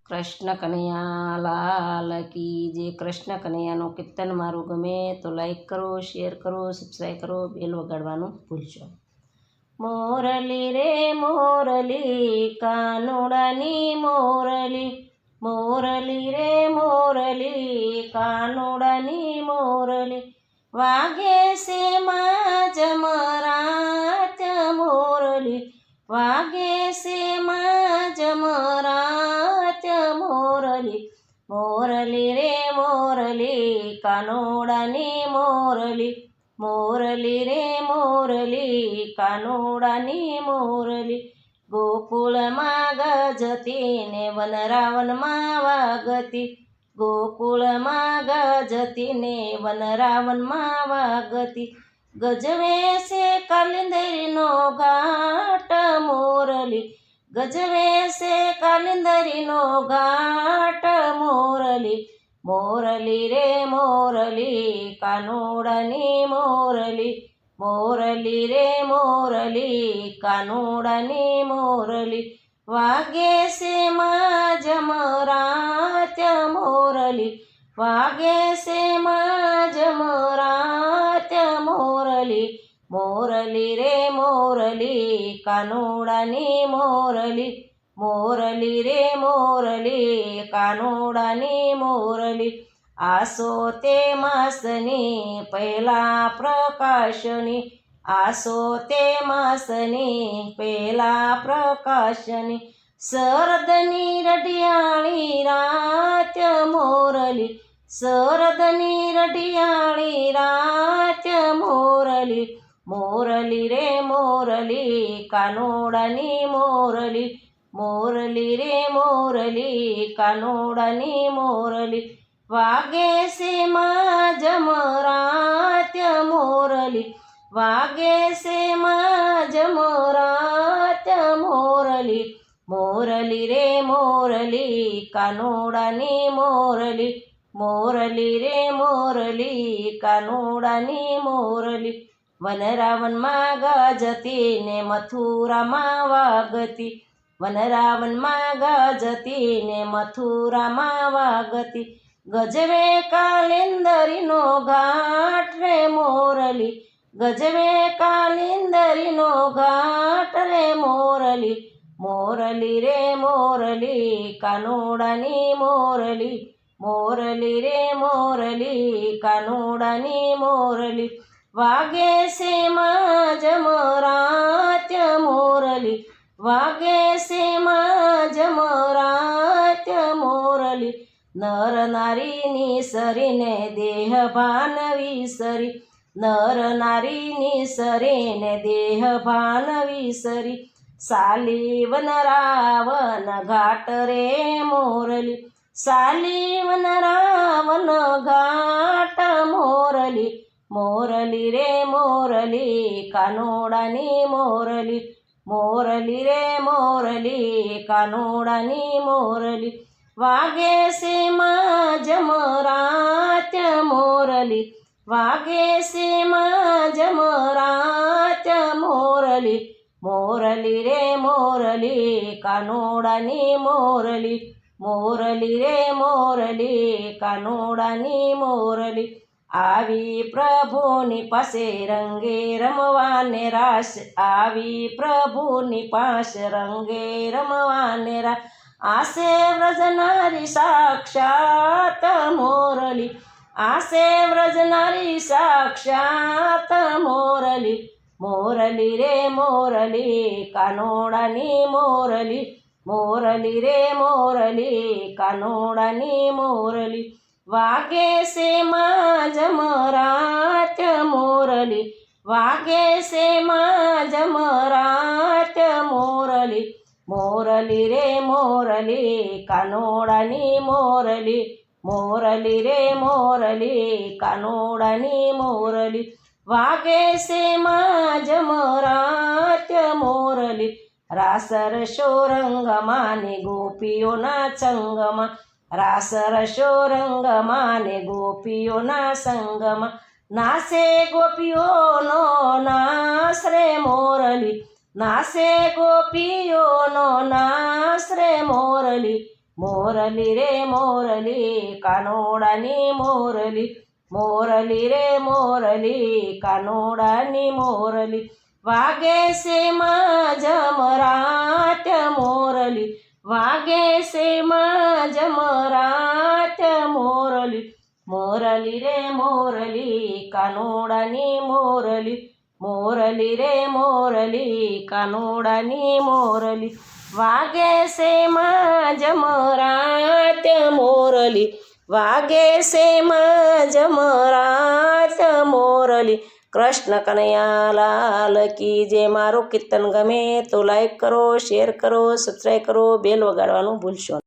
કૃષ્ણ કનૈયા લાલ કી જે કૃષ્ણ કનૈયાનો કીર્તન મારું ગમે તો લાઈક કરો, શેર કરો, સબસ્ક્રાઈબ કરો, બેલ વગાડવાનું ભૂલશો. મોરલી રે મોરલી કાનુડાની મોરલી, મોરલી રે મોરલી કાનુડાની મોરલી, વાગે છે માં જમરાત મોરલી, વાગે છે માં જમરાત મોરલી, મોરલી રે મોરલી કાનુડાની મોરલી, મોરલી રે મોરલી કાનુડાની મોરલી, ગોકુળમાં ગજતી ને વનરાવનમાં વાગતી, ગોકુળમાં ગજતી ને વનરાવનમાં વાગતી, ગજવે છે કાલિંદરીનો ઘાટ મોરલી, ગજવે છે કાલિંદરીનો ઘાટ મોરલી, મોરલી રે મોરલી કાનુડાની મોરલી, મોરલી રે મોરલી કાનુડાની મોરલી, વાગે છે માં જમરાત મોરલી, વાગે છે માં જમરાત મોરલી, મોરલી રે મોરલી કાનુડાની મોરલી, મોરલી રે મોરલી કાનુડાની મોરલી, આસો તે માસની પહેલા પ્રકાશની, આસો તે માસની પહેલા પ્રકાશની, શરદની રઢિયાળી રાત મોરલી, શરદની રઢિયાળી રાત મોરલી, મોરલી રે મોરલી કાનુડાની મોરલી, મોરલી રે મોરલી કાનુડાની મોરલી, વાગે છે માં જમરાત મોરલી, વાગે છે માં જમરાત મોરલી, મોરલી રે મોરલી કાનુડાની મોરલી, મોરલી રે મોરલી કાનુડાની મોરલી, વનરાવનમાં ગજતી ને મથુરામાં વાગતી, વનરાવનમાં ગજતી ને મથુરામાં વાગતી, ગજવે કાલિંદરીનો ઘાટ રે મોરલી, ગજવે કાલિંદરીનો ઘાટ રે મોરલી, મોરલી રે મોરલી કાનુડાની મોરલી, મોરલી રે મોરલી કાનુડાની મોરલી, વાગે છે માં જમરાત મોરલી, વાગે છે માં જમરાત મોરલી, નર નારીની સરીને દેહ ભાન વિસરી, નર નારીની સરીને દેહ ભાન વિસરી, સાલી વનરાવન ઘાટ રે મોરલી, સાલી વનરાવન ઘાટ મોરલી, મોરલી રે મોરલી કાનુડાની મોરલી, મોરલી રે મોરલી કાનુડાની મોરલી, વાગે છે માં જમરાત મોરલી, વાગે છે માં જમરાત મોરલી, મોરલી રે મોરલી કાનુડાની મોરલી, મોરલી રે મોરલી કાનુડાની મોરલી, આવી પ્રભુની પાસે રંગે રમવાને રાસ, આવી પ્રભુની પાસે રંગે રમવાને રાસ, આસે વ્રજનારી સાક્ષાત મોરલી, આસે વ્રજનારી સાક્ષાત મોરલી, મોરલી રે મોરલી કાનુડાની મોરલી, મોરલી રે મોરલી કાનુડાની મોરલી, વાગે છે માં જમરાત મોરલી, વાગે છે માં જમરાત મોરલી, મોરલી રે મોરલી કાનુડાની મોરલી, મોરલી રે મોરલી કાનુડાની મોરલી, વાગે છે માં જમરાત મોરલી, રાસ રસો રંગમાં ને ગોપીઓના સંગમાં, રાસ રસો રંગમાં ને ગોપીઓના સંગમાં, નાસે ગોપીઓનો નાસ રે મોરલી, નાસે ગોપીઓનો નાસ રે મોરલી, મોરલી રે મોરલી કાનોડાની મોરલી, મોરલી રે મોરલી કાનોડાની મોરલી, વાગે છે જમરાત મોરલી, વાગે છે જમરાત મોરલી, મોરલી રે મોરલી કાનોડાની મોરલી, મોરલી રે મોરલી કાનોડાની મોરલી, વાગે છે જમરાત મોરલી, વાગે છે જમરાત મોરલી. કૃષ્ણ કનૈયા લાલ કી જય. મારું કીર્તન ગમે તો લાઈક કરો, શેર કરો, સબસ્ક્રાઈબ કરો, બેલ વગાડવાનું ભૂલશો નહીં.